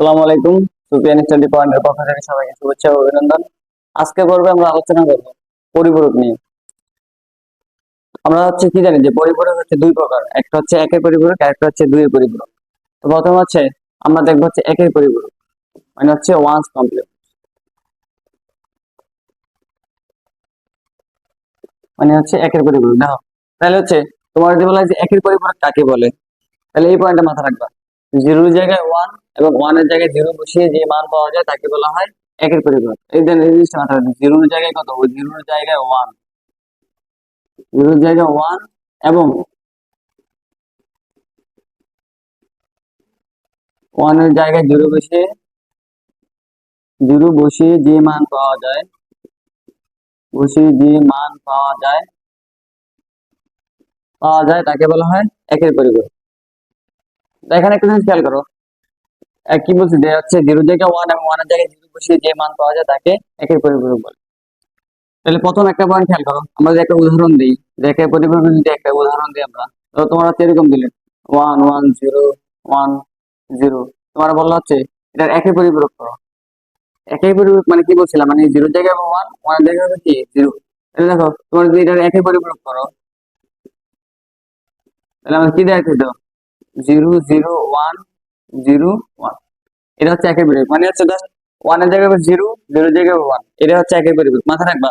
আসসালামু আলাইকুম। সুফিয়ান স্টাডি পয়েন্টের পক্ষ থেকে সবাইকে শুভেচ্ছা ও অভিনন্দন। আজকে পর্বে আমরা আলোচনা করব পরিপূরক নিয়ে। আমরা কি জানি যে পরিপূরক হচ্ছে দুই প্রকার, একটা হচ্ছে একের পরিপূরক আর একটা হচ্ছে দুইয়ের পরিপূরক। তো প্রথম আমরা দেখবো একের পরিপূরক, মানে ওয়ান্স কমপ্লিট, মানে একের পরিপূরক। দেখো তাহলে তোমার যদি বলা হয় যে একের পরিপূরক কাকে বলে, তাহলে এই পয়েন্টটা মাথা রাখবা। জিরোর জায়গায় ওয়ান এবং ওয়ানের জায়গায় জিরো বসিয়ে যে মান পাওয়া যায় তাকে বলা হয় একের পরিপূরক। এই জিনিসটা মাথা রাখবে, জিরোর জায়গায় কত, জিরোর জায়গায় ওয়ান, জিরোর জায়গায় ওয়ান এবং ওয়ানের জায়গায় জিরো বসিয়ে যে মান পাওয়া যায়, বসিয়ে যে মান পাওয়া যায় তাকে বলা হয় একের পরিপূরক। এখানে একটা জিনিস খেয়াল করো, কি বলছি যে জিরোর জায়গায় ওয়ান এবং ওয়ানের জায়গায় জিরো বসিয়ে যে মান পাওয়া যায় তাকে একের পরিপূরক বলে। তাহলে প্রথম একটা পয়েন্ট খেয়াল করো, আমরা যদি একটা উদাহরণ দিই, যে একের পরিপূরক যদি একটা উদাহরণ দিই আমরা, তো তোমরা এরকম দিলে 1 1 0 1 0, তোমরা বললো এটার একের পরিপূরক করো। একের পরিপূরক মানে কি বলছিলাম, মানে জিরোর জায়গায় ওয়ান, ওয়ানের জায়গায় হবে কি জিরো। তাহলে দেখো তোমরা যদি এটার একের পরিপূরক করো, তাহলে আমরা কি দেখাচ্ছি, তো 0 0 1 0 1, এটা একের পরিপূরক, মানে জাস্ট ওয়ানের জায়গায় জিরো, জিরোর জায়গায় ওয়ান, এটা একের পরিপূরক। মাথা রাখবা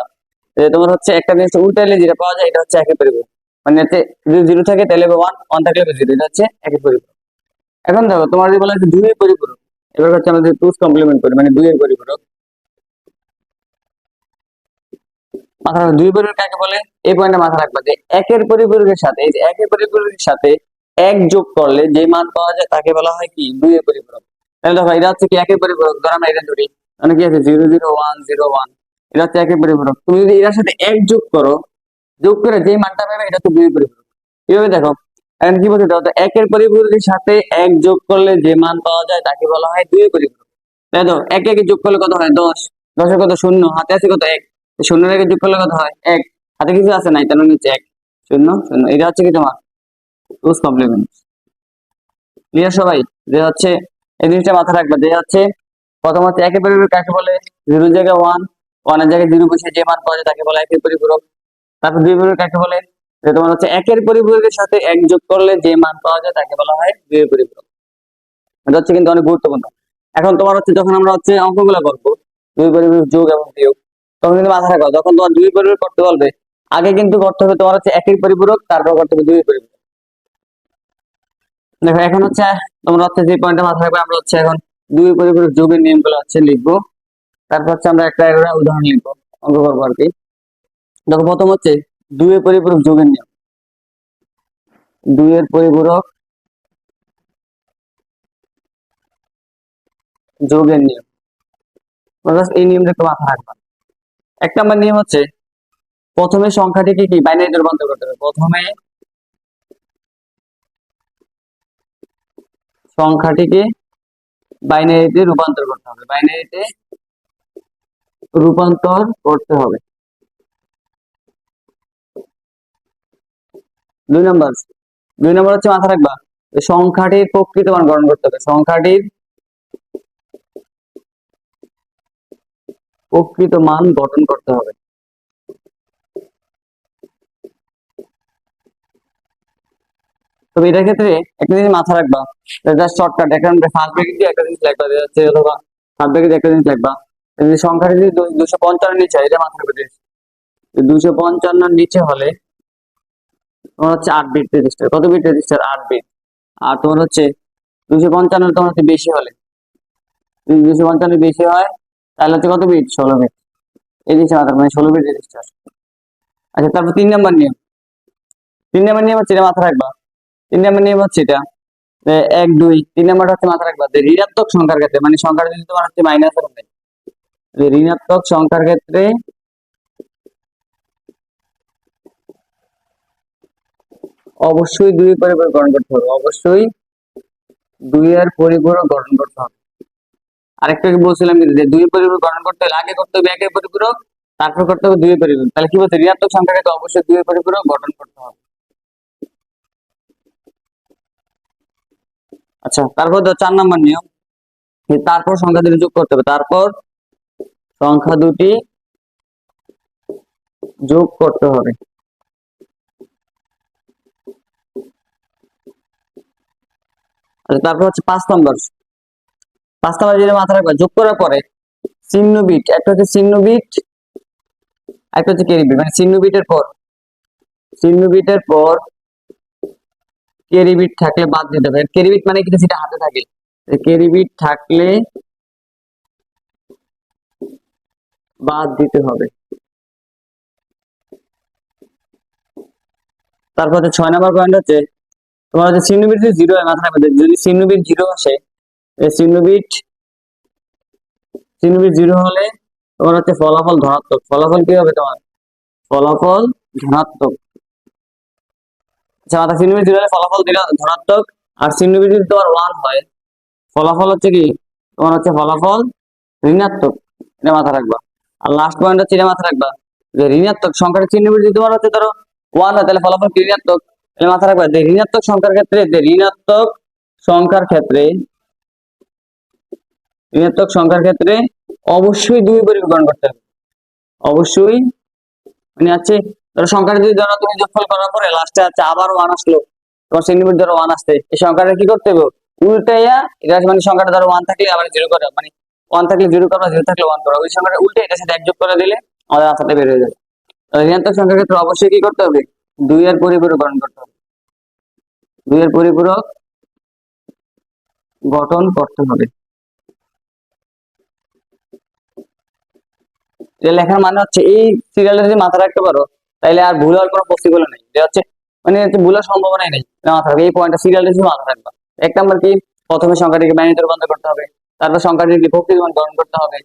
যে তোমার একটা জিনিস উল্টাইলে যেটা পাওয়া যায় এটা একের পরিপূরক, মানে যদি জিরো থাকে তাহলে ওয়ান, ওয়ান থাকলে জিরো, এটা একের পরিপূরক। এখন দেখো তোমার যদি বলা হচ্ছে দুইয়ের পরিপূরক, এবার আমরা যদি টুস কমপ্লিমেন্ট করি, মানে দুইয়ের পরিপূরক। মাথা রাখবে দুই পরিপূরক কাকে বলে, এই পয়েন্টে মাথা রাখবা যে একের পরিপূরকের সাথে, এই যে একের পরিপূরকের সাথে এক যোগ করলে যে মান পাওয়া যায় তাকে বলা হয় কি দুইয়ের পরিপূরক। তাহলে দেখো এটা কি একের পরিপূরক, ধর আমরা এটা ধরি, মানে কি আছে 0 0 1 0 1, এটা একের পরিপূরক। তুমি যদি এটার সাথে এক যোগ করো, যোগ করে যে মানটা পাবে এটা দুইয়ের পরিপূরক। কিভাবে দেখো, এখন কি বলছে দেখো, একের পরিপূরকের সাথে এক যোগ করলে যে মান পাওয়া যায় তাকে বলা হয় দুইয়ের পরিপূরক। তাই তো একে একে যোগ করলে কত হয় 10, 10-এর কত শূন্য, হাতে আছে কত এক, শূন্য রেখে যোগ করলে কত হয় এক, হাতে কিছু আছে নাই, তার মানে এক, শূন্য শূন্য, এটা কি তোমার টুস কমপ্লিমেন্ট। ক্লিয়ার সবাই? যে এই জিনিসটা মাথা রাখবে যে প্রথম একের পরিপূরক কাকে বলে, জিরোর জায়গায় ওয়ান, ওয়ানের জায়গায় জিরো বসিয়ে যে মান পাওয়া যায় তাকে বলে একের পরিপূরক। তারপর দুই পরিপূরক কাকে বলে, যে তোমার একের পরিপূরকের সাথে এক যোগ করলে যে মান পাওয়া যায় তাকে বলা হয় দুইয়ের পরিপূরক। এটা কিন্তু অনেক গুরুত্বপূর্ণ। এখন তোমার যখন আমরা অঙ্কগুলো করবো, দুই পরিপূরক যোগ এবং বিয়োগ, তখন কিন্তু মাথা রাখো, যখন তোমার দুই পরিপূরক করতে বলবে, আগে কিন্তু করতে হবে তোমার একের পরিপূরক, তারপর করতে হবে দুই পরিপূরক। দেখো এখন তোমরা যে পয়েন্টটা মাথায় রাখবে, আমরা এখন দুই পরিপূরক যোগের নিয়মগুলো লিখবো, তারপর আমরা একটা উদাহরণ লিখবো, অঙ্ক করবো আর কি। দেখো প্রথম দুইয়ের পরিপূরক যোগের নিয়ম, দুইয়ের পরিপূরক যোগের নিয়ম, এই নিয়মটা একটু মাথায় রাখবা। এক নম্বর নিয়ম প্রথমে সংখ্যাটিকে কি বাইনারিতে রূপান্তর করতে হবে, প্রথমে সংখ্যাটিকে বাইনারিতে রূপান্তর করতে হবে, বাইনারিতে রূপান্তর করতে হবে। দুই নম্বর মাথা রাখবা, সংখ্যাটির প্রকৃত মান গঠন করতে হবে, সংখ্যাটির প্রকৃত মান গঠন করতে হবে। তবে এটার ক্ষেত্রে একটা জিনিস মাথা রাখবা, জাস্ট শর্টকাট, এখন ফার্স্ট ব্র্যাকেট দিয়ে একটা জিনিস লিখবা, অথবা থার্ড ব্র্যাকেট দিয়ে একটা জিনিস লিখবা, যদি সংখ্যাটি যদি 255 নিচে, এটা মাথা রাখবে, 255 নিচে হলে তোমার 8 বিট রেজিস্টার, কত বিট রেজিস্টার 8 বিট। আর তোমার 255 তোমার বেশি হলে, যদি 255 বেশি হয় তাহলে কত বিট, 16 বিট। এই জিনিসটা মাথা, মানে 16 বিট রেজিস্টার। আচ্ছা, তারপর 3 নম্বর নিয়ম, 3 নম্বর নিয়ম এটা মাথা রাখবা। 3 নম্বর নিয়ম এটা 1 2, 3 নম্বরটা মাথা রাখবা যে ঋণাত্মক সংখ্যার ক্ষেত্রে, মানে সংখ্যাটা যদি তোমার মাইনাস হবে, ঋণাত্মক সংখ্যার ক্ষেত্রে অবশ্যই দুই পরিপূরক গঠন করতে হবে, অবশ্যই দুইয়ের পরিপূরক গঠন করতে হবে। আরেকটা কি বলছিলাম যে দুই পরিপূরক গঠন করতে হলে আগে করতে হবে একের পরিপূরক, তারপর করতে হবে দুই পরিপূরক। তাহলে কি বলছে, ঋণাত্মক সংখ্যার ক্ষেত্রে অবশ্যই দুই পরিপূরক গঠন করতে হবে। আচ্ছা, তারপর 4 নম্বর নিয়ম, তারপর সংখ্যা দুটি যোগ করতে হবে, তারপর সংখ্যা দুটি যোগ করতে হবে। তারপর হচ্ছে 5 নম্বর যেটা মাথায় রাখবা, যোগ করার পরে চিহ্ন বিট, একটা হচ্ছে চিহ্ন বিট, একটা হচ্ছে ক্যারি বিট। মানে চিহ্ন বিটের পর ক্যারি বিট থাকলে বাদ দিতে হবে। ক্যারি বিট মানে কিন্তু যেটা হাতে থাকে, ক্যারি বিট থাকলে বাদ দিতে হবে। তারপর 6 নম্বর পয়েন্ট হচ্ছে তোমার হচ্ছে চিহ্ন বিট যদি জিরো হয়, মাথায় রাখবে যদি চিহ্ন বিট জিরো আসে, চিহ্ন বিট জিরো হলে তোমার হচ্ছে ফলাফল ধনাত্মক। ফলাফল কি হবে তোমার? ফলাফল ধনাত্মক। আচ্ছা, মাথা চিহ্ন বিট জিরো হলে ফলাফল ধনাত্মক, আর চিহ্ন বিট যদি তোমার 1 হয়, ফলাফল হচ্ছে কি তোমার হচ্ছে ফলাফল ঋণাত্মক। এটা মাথায় রাখবা। আর লাস্ট পয়েন্ট হচ্ছে এটা মাথায় রাখবা যে ঋণাত্মক সংখ্যার চিহ্ন বিট যদি তোমার হচ্ছে ধরো 1 হয়, তাহলে ফলাফল কি ঋণাত্মক। তাহলে মাথায় রাখবা যে ঋণাত্মক সংখ্যার ক্ষেত্রে, অবশ্যই 2 পরিবর্তন করতে হবে। অবশ্যই মানে আছে ধরো সংখ্যাটা যদি ধরো তুমি যোগফল করার পরে লাস্টে আছে আবার 1 আসলো, তোমার সেন্টিমিটার ধরো 1 আসছে, এই সংখ্যাটা কি করতে হবে? উল্টাইয়া, এটা মানে সংখ্যাটা ধরো 1 থাকলে আবার 0 করো, মানে 1 থাকলে 0 করো, 0 থাকলে 1 করো, ওই সংখ্যাটা উল্টে এটার সাথে 1 যোগ করে দিলে আমাদের আনসারটা বের হয়ে যাবে। ঋণাত্মক সংখ্যার ক্ষেত্রে অবশ্যই কি করতে হবে? 2 এর পরিপূরক গঠন করতে হবে। 2 এর পরিপূরক গঠন করতে হবে। এটা লেখার মানে হচ্ছে এই সিরিয়ালটা যদি মাথায় রাখতে পারো তাহলে আর ভুল হওয়ার কোনো পসিবল নেই। এটা হচ্ছে মানে ভুল হওয়ার সম্ভাবনাই নেই। মাথায় রাখবে এই পয়েন্টটা, সিরিয়ালটা শুধু মাথায় রাখবা। 1 নম্বর কি, প্রথমে সংখ্যাটিকে বাইনারিতে রূপান্তর করতে হবে, তারপর সংখ্যাটিকে ভক্তির মান গ্রহণ করতে হবে।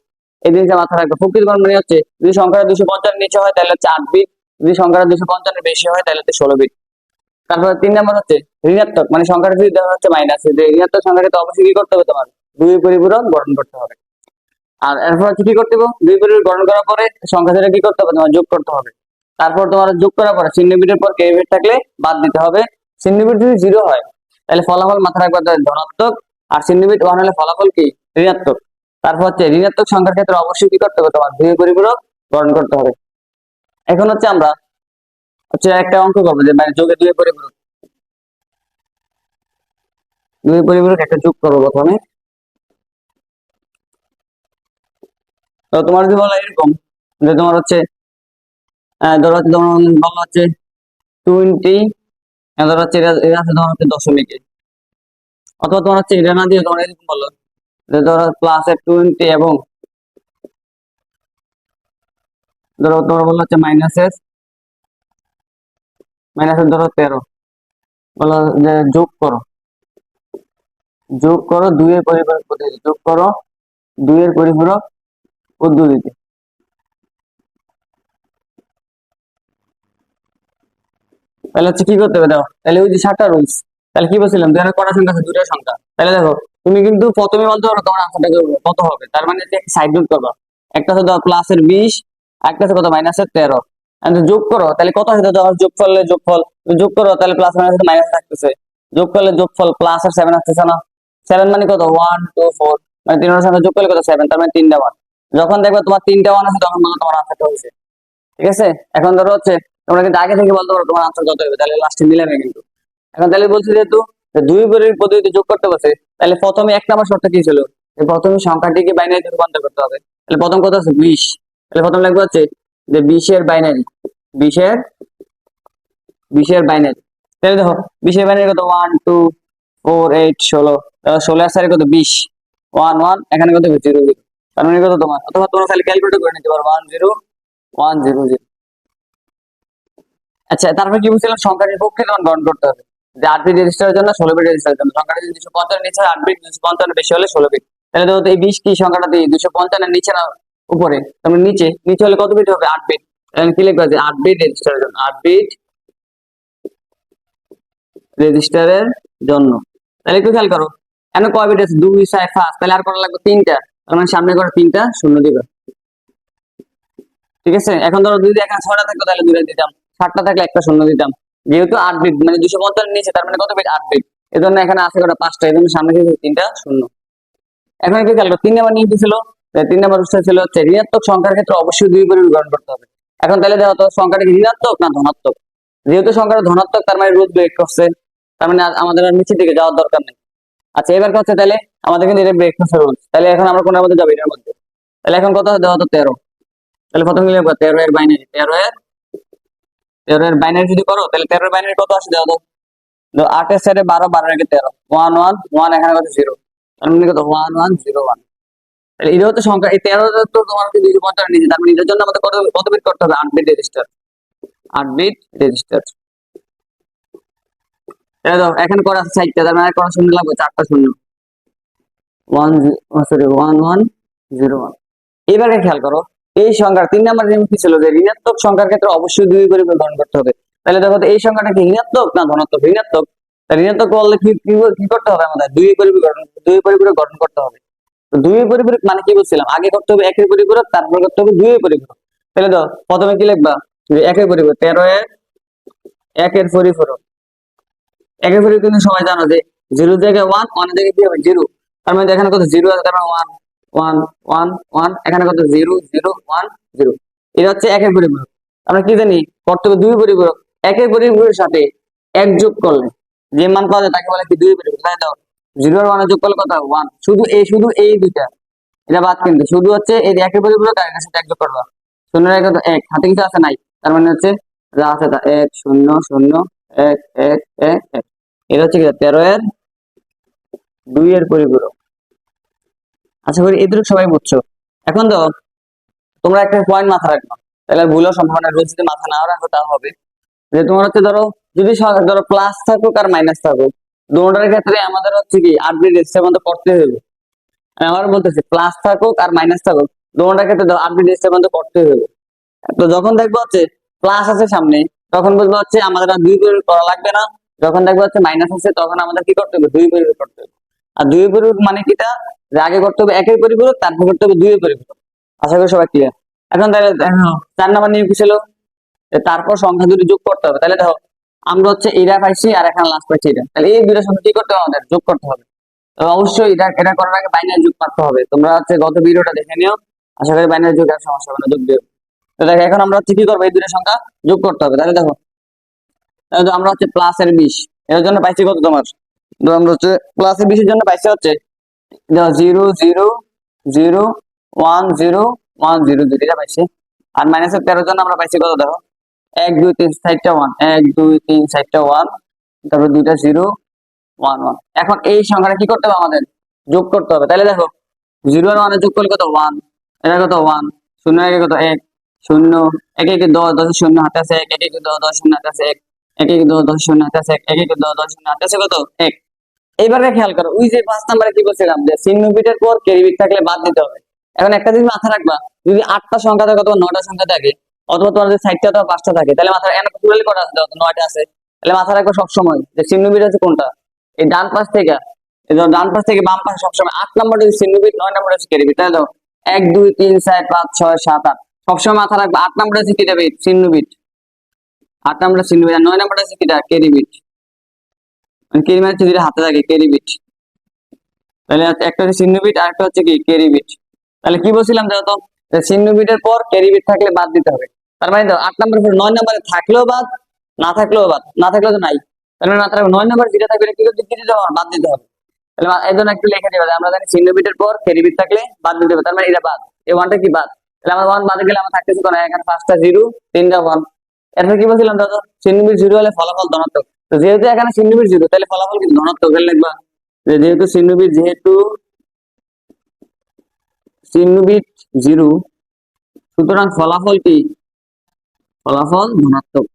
এই জিনিসটা মাথায় রাখবে। ভক্তির মান মানে হচ্ছে যদি সংখ্যাটা 255 নিচে হয় তাহলে হচ্ছে 8 বিট, যদি সংখ্যাটা 255 বেশি হয় তাহলে হচ্ছে 16 বিট। তারপর 3 নম্বর হচ্ছে ঋণাত্মক, মানে সংখ্যাটা যদি দেওয়া হচ্ছে মাইনাস, ঋণাত্মক সংখ্যাটা অবশ্যই কি করতে হবে? তোমার 2 পরিপূরক গঠন করতে হবে। আর এরপর হচ্ছে কি করতে হবে? 2 পরিপূরক গঠন করার পরে সংখ্যা যেটা কি করতে হবে? তোমার যোগ করতে হবে। তারপর তোমার যোগ করার পরে চিহ্ন বিটের পর ক্যারি বিট থাকলে বাদ দিতে হবে। চিহ্ন বিট যদি 0 হয় তাহলে ফলাফল মাথায় রাখবে ধনাত্মক, আর চিহ্ন বিট 1 হলে ফলাফল কি ঋণাত্মক। তারপর হচ্ছে ঋণাত্মক সংখ্যার ক্ষেত্রে অবশ্যই কি করতে হবে? তোমার 2 পরিপূরক গঠন করতে হবে। এখন হচ্ছে আমরা হচ্ছে একটা অঙ্ক করবো যে মানে যোগে 2 পরিপূরক, 2 পরিপূরক একটা যোগ করবো প্রথমে। তো তোমার যদি বলা এরকম যে তোমার হচ্ছে ধরো হচ্ছে তোমার বলা হচ্ছে 20, ধরো হচ্ছে এটা আছে তোমার হচ্ছে দশমিকে, অথবা তোমার হচ্ছে এটা না দিয়ে তোমার এরকম বলো যে ধরো প্লাসের 20 এবং ধরো তোমার বলা হচ্ছে মাইনাসের ধরো 13, বলো যে যোগ করো 2 এর পরিপূরক পদ্ধতি, যোগ করো 2 এর পরিপূরক পদ্ধতিতে। তাহলে হচ্ছে কি করতে হবে? দাও তাহলে ওই যে 7টা রুলস, তাহলে কি বলছিলাম দুই কটা সংখ্যা আছে? 2টা সংখ্যা। তাহলে দেখো তুমি কিন্তু প্রথমে বলতে পারো তোমার আনসারটা কত হবে, তার মানে সাইড নোট করবা। একটা হচ্ছে দাও প্লাসের 20, একটা হচ্ছে কত মাইনাসের 13, যোগ করো তাহলে কত হচ্ছে? তোমার যোগফল যোগ করো তাহলে প্লাস মাইনাস মাইনাস থাকতেছে, যোগ করলে যোগফল প্লাস আর 7 আসতেছে না? 7 মানে কত? 1 2 4, মানে 3টার সংখ্যা যোগ করলে কত? 7, তার মানে 3টা 1। যখন দেখবে তোমার 3টা 1 আছে তখন তোমার আনসারটা হয়েছে। ঠিক আছে? এখন ধরো হচ্ছে তোমরা কিন্তু আগে থেকে বলতে পারো তোমার আনসার কত হবে, তাহলে লাস্টে মিলাবে কিন্তু। এখন তাহলে বলছি যেহেতু 2 পদ্ধতিতে যোগ করতে বলছে, তাহলে প্রথমে 1 নম্বর শর্ত কি ছিল? প্রথমে সংখ্যাটিকে বাইনারিতে রূপান্তর করতে হবে। তাহলে প্রথম কত আছে? 20। তাহলে প্রথম লাগবে হচ্ছে যে 20 এর বাইনারি, 20 এর বাইনারি। তাহলে দেখো 20 এর বাইনারি কত? 1 2 4 8 16, 16 এর সারি কত? 20, 1 1, এখানে কত? 0 0, তার মানে কত তোমার? অথবা তোমরা খালি ক্যালকুলেট করে নিতে পারো 1 0 1 0 0। আচ্ছা, তারপরে কি বলছিলাম? সংখ্যাটির প্রকৃত মান গঠন করতে হবে, যে 8 বিট রেজিস্টারের জন্য 16 বিট রেজিস্টারের জন্য সংখ্যাটা যদি 255 নিচে হয় 8 বিট, 255 বেশি হলে 16 বিট। তাহলে দেখো তো এই 20 কি সংখ্যাটা দিয়ে 255 এর নিচে না উপরে? তার মানে নিচে হলে কত বিট হবে? 8 বিট। তাহলে কি লিখবা? যে 8 বিট রেজিস্টারের জন্য, 8 বিট রেজিস্টারের জন্য। তাহলে একটু খেয়াল করো এখানে কয় বিট আছে? 2 6 5, তাহলে আর করা লাগবে 3টা, তার মানে সামনে করে 3টা শূন্য দিবা। ঠিক আছে? এখন ধরো যদি এখানে 6টা থাকতো তাহলে 2টা দিতাম, 7টা থাকলে একটা শূন্য দিতাম। যেহেতু 8 বিট মানে 255 নিচে, তার মানে কত বিট? 8 বিট। এজন্য এখানে আছে কটা? 5টা, এজন্য সামনে থেকে 3টা শূন্য। এখন একটু খেয়াল করো 3 নাম্বার নিয়ে কি ছিল? 3 নাম্বার রুলসটা ছিল হচ্ছে ঋণাত্মক সংখ্যার ক্ষেত্রে অবশ্যই দুই পরিবার গ্রহণ করতে হবে। এখন তাহলে দেখো তো সংখ্যাটা কি ঋণাত্মক না ধনাত্মক? যেহেতু সংখ্যাটা ধনাত্মক তার মানে রুট ব্রেক করছে, তার মানে আমাদের আর নিচের দিকে যাওয়ার দরকার নেই। আচ্ছা এবার হচ্ছে তাহলে আমাদের কিন্তু এটা ব্রেক করছে রুলস, তাহলে এখন আমরা কোনটার মধ্যে যাবো? এটার মধ্যে। তাহলে এখন কত দেওয়া হতো 13, তাহলে প্রথমে লিখবো 13 এর বাইনারি, 13 এর বাইনারি যদি করো তাহলে 13 এর বাইনারি কত আসে দেওয়া তো 8 এর সাইডে 12, 12 এর 13, 1 1 1, এখানে কত 0, তার মানে কত 1 1 0 1। তাহলে এটা হচ্ছে সংখ্যা, এই 13 তো তোমার 250 নিচে, তার মানে এটার জন্য আমাদের কত বিট করতে হবে? 8 বিট রেজিস্টার, 8 বিট রেজিস্টার। তাহলে দাও এখানে করা আছে 4টা, তার মানে করা শূন্য লাগবে 4টা শূন্য, 1 সরি 1 1 0 1। এবারে খেয়াল করো এই সংখ্যার 3 নাম্বার নিয়ম কি ছিল? যে ঋণাত্মক সংখ্যার ক্ষেত্রে অবশ্যই দুই পরিবার গ্রহণ করতে হবে। তাহলে দেখো তো এই সংখ্যাটা কি ঋণাত্মক না ধনাত্মক? ঋণাত্মক। তাহলে ঋণাত্মক বললে কি করতে হবে? আমাদের দুই পরিবার গঠন করতে হবে। তো দুই পরিপূরক মানে কি বলছিলাম? আগে করতে হবে একের পরিপূরক, তারপর করতে হবে দুই পরিপূরক। তাহলে দাও প্রথমে কি লিখবা? যে একের পরিপূরক 13 এর একের পরিপূরক। একের পরিপূরক কিন্তু সবাই জানো যে 0 জায়গায় 1, 1 এর জায়গায় কি হবে 0, তার মানে এখানে কত 0 আছে, তার মানে 1 1 1 1, এখানে কত 0 0 1 0। এটা হচ্ছে একের পরিপূরক। আমরা কি জানি করতে হবে দুই পরিপূরক। একের পরিপূরকের সাথে এক যোগ করলে যে মান পাওয়া যায় তাকে বলে কি দুই পরিপূরক। তাই দাও 0 আর 1 যোগ করলে কত হবে 1। শুধু এই দুইটা, এটা বাদ, কিন্তু শুধু হচ্ছে এই একের পরিপূরক আর এটার সাথে এক যোগ করবা। 0 এর কত 1, হাতে কিছু আছে নাই, তার মানে হচ্ছে যা আছে তা 1 0 0 1 1 1 1। এটা হচ্ছে কি 13 এর 2 এর পরিপূরক। আশা করি এটুকু সবাই বুঝছো। এখন তো তোমরা একটা পয়েন্ট মাথা রাখবা, তাহলে ভুলের সম্ভাবনা রোজ যদি মাথা না রাখো তা হবে যে তোমার হচ্ছে যদি ধরো প্লাস থাকুক আর মাইনাস থাকুক, দুটোটার ক্ষেত্রে আমাদের হচ্ছে কি 8 বিট রেজিস্টার মধ্যে পড়তে হবে। আবার বলতেছি প্লাস থাকুক আর মাইনাস থাকুক, দুটোটার ক্ষেত্রে 8 বিট রেজিস্টার মধ্যে পড়তে হবে। তো যখন দেখবো হচ্ছে প্লাস আছে সামনে, তখন বলবো হচ্ছে আমাদের আর দুই পরিবার করা লাগবে না। যখন দেখবো হচ্ছে মাইনাস আছে, তখন আমাদের কি করতে হবে? দুই পরিবার করতে হবে। আর দুই পরিবার মানে কিটা? যে আগে করতে হবে একের পরিপূরক, তারপর করতে হবে দুই পরিপূরক। আশা করি সবাই ক্লিয়ার। এখন তাহলে দেখো 4 নাম্বার নিয়ম কি ছিল? তারপর সংখ্যা দুটি যোগ করতে হবে। তাহলে দেখো আমরা হচ্ছে এটা পাইছি আর এখানে লাস্ট পাইছি এটা, তাহলে এই দুইটার সঙ্গে কি করতে হবে? আমাদের যোগ করতে হবে। তো অবশ্যই এটা করার আগে বাইনারি যোগ করতে হবে। তোমরা হচ্ছে গত ভিডিওটা দেখে নিও, আশা করি বাইনারি যোগ আর সমস্যা হবে না, যোগ দিও। তো দেখো এখন আমরা হচ্ছে কি করবো? এই দুইটা সংখ্যা যোগ করতে হবে। তাহলে দেখো আমরা হচ্ছে প্লাস এর 20, এর জন্য পাইছি কত তোমার? আমরা হচ্ছে প্লাস এর 20 এর জন্য পাইছি হচ্ছে 0 0 0 1 0 1 0 0, এটা পাইছি। আর মাইনাস এর 13 জন্য আমরা পাইছি কত? দেখো 1 2 3 4টা 1, 1 2 3 4টা 1, তারপর দুইটা 0 1 1। এখন এই সংখ্যাটা কি করতে হবে? আমাদের যোগ করতে হবে। তাহলে দেখো 0 আর 1 এর যোগ করলে কত 1, এটা কত 1, 0 এর কত 1 0, 1 1 10 10 0 হাতে আছে 1, 1 1 10 10 0 হাতে আছে 1, 1 1 10 10 0 হাতে আছে 1, 1 1 10 10 0 হাতে আছে কত 1। এবারে খেয়াল করো ওই যে 5 নম্বরে কি বলছিলাম যে চিহ্ন বিটের পর ক্যারি বিট থাকলে বাদ দিতে হবে। এখন একটা জিনিস মাথা রাখবা, যদি 8টা সংখ্যা থাকে অথবা 9টা সংখ্যা থাকে, অথবা তোমার যদি 4টা অথবা 5টা থাকে, তাহলে মাথা এখানে টোটালি কটা আছে? 9টা আছে। তাহলে মাথা রাখবা সবসময় যে চিহ্ন বিট হচ্ছে কোনটা, এই ডান পাশ থেকে, এই ধরো ডান পাশ থেকে বাম পাশে সবসময় 8 নম্বর হচ্ছে চিহ্ন বিট, 9 নম্বর হচ্ছে ক্যারি বিট। তাহলে দেখো 1 2 3 4 5 6 7 8, সবসময় মাথা রাখবা 8 নম্বর হচ্ছে কিটা বিট? চিহ্ন বিট। 8 নম্বর চিহ্ন বিট, আর 9 নম্বর হচ্ছে কিটা? Carry bit. মানে ক্যারি মানে হচ্ছে যেটা হাতে থাকে ক্যারি বিট। তাহলে একটা হচ্ছে চিহ্ন বিট আর একটা হচ্ছে কি ক্যারি বিট। তাহলে কি বলছিলাম যেহেতু চিহ্ন বিটের পর ক্যারি বিট থাকলে বাদ দিতে হবে। তার মানে 8 নম্বরের পর 9 নম্বরে থাকলেও বাদ, না থাকলেও বাদ, না থাকলেও তো নাই। তাহলে না থাকলে 9 নম্বর যেটা থাকবে কি করতে দিতে হবে? বাদ দিতে হবে। তাহলে এই জন্য একটু লিখে দিবে, আমরা জানি চিহ্ন বিটের পর ক্যারি বিট থাকলে বাদ দিতে হবে, তার মানে এটা বাদ, এই ওয়ানটা কি বাদ। তাহলে আমার ওয়ান বাদে গেলে আমার থাকতেছে কোন? এখানে 5টা 0 3টা 1। এরপর কি বলছিলাম দাদা? চিহ্ন বিট 0 হলে ফলাফল ধনাত্মক। তো যেহেতু এখানে চিহ্ন বিট 0, তাহলে ফলাফল কিন্তু ধনাত্মক হলে লিখবা যেহেতু চিহ্ন বিট 0, সুতরাং ফলাফল কি? ফলাফল ধনাত্মক।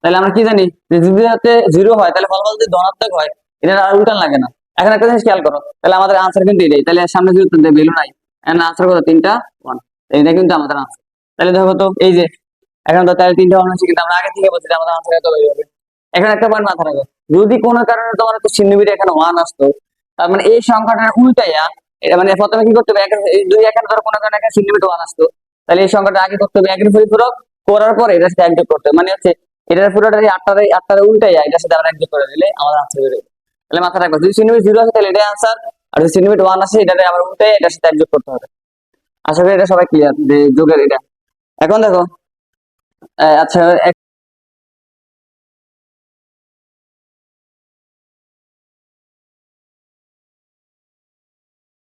তাহলে আমরা কি জানি যে যদি হচ্ছে 0 হয় তাহলে ফলাফল যদি ধনাত্মক হয়, এটা আর উল্টান লাগে না। এখন একটা জিনিস খেয়াল করো, তাহলে আমাদের আনসার কিন্তু এটাই, তাহলে সামনে যদি ভ্যালু নাই, এখন আনসার কত? 3টা 1, এটা কিন্তু আমাদের আনসার। তাহলে দেখো তো এই যে এখন তো তাহলে 3টা 1 হচ্ছে, কিন্তু আমরা আগে থেকে বলছি আমাদের আনসার এত হয়ে যাবে। এখন একটা পয়েন্ট মাথা রাখো, যদি কোনো কারণে তোমার হচ্ছে চিহ্নবিট এখানে 1 আসতো, তার মানে এই সংখ্যাটার উল্টাইয়া এটা মানে প্রথমে কি করতে হবে? এই দুই এখানে ধরো কোনো কারণে এখানে চিহ্নবিট 1 আসতো, তাহলে এই সংখ্যাটা আগে করতে হবে একের পরিপূরক, করার পরে এটার সাথে একযোগ করতে হবে। মানে হচ্ছে এটার পুরোটাই 8টারে উল্টাইয়া এটার সাথে আবার একযোগ করে দিলে আমাদের আনসার বের হবে। তাহলে মাথা রাখবা যদি চিহ্নবিট 0 আসে তাহলে এটাই আনসার, আর যে লিমিট 1 আছে এটাতে আবার উল্টে এটার সাথে এক যোগ করতে হবে। আশা করি এটা সবাই ক্লিয়ার যে যোগের এটা। এখন দেখো আচ্ছা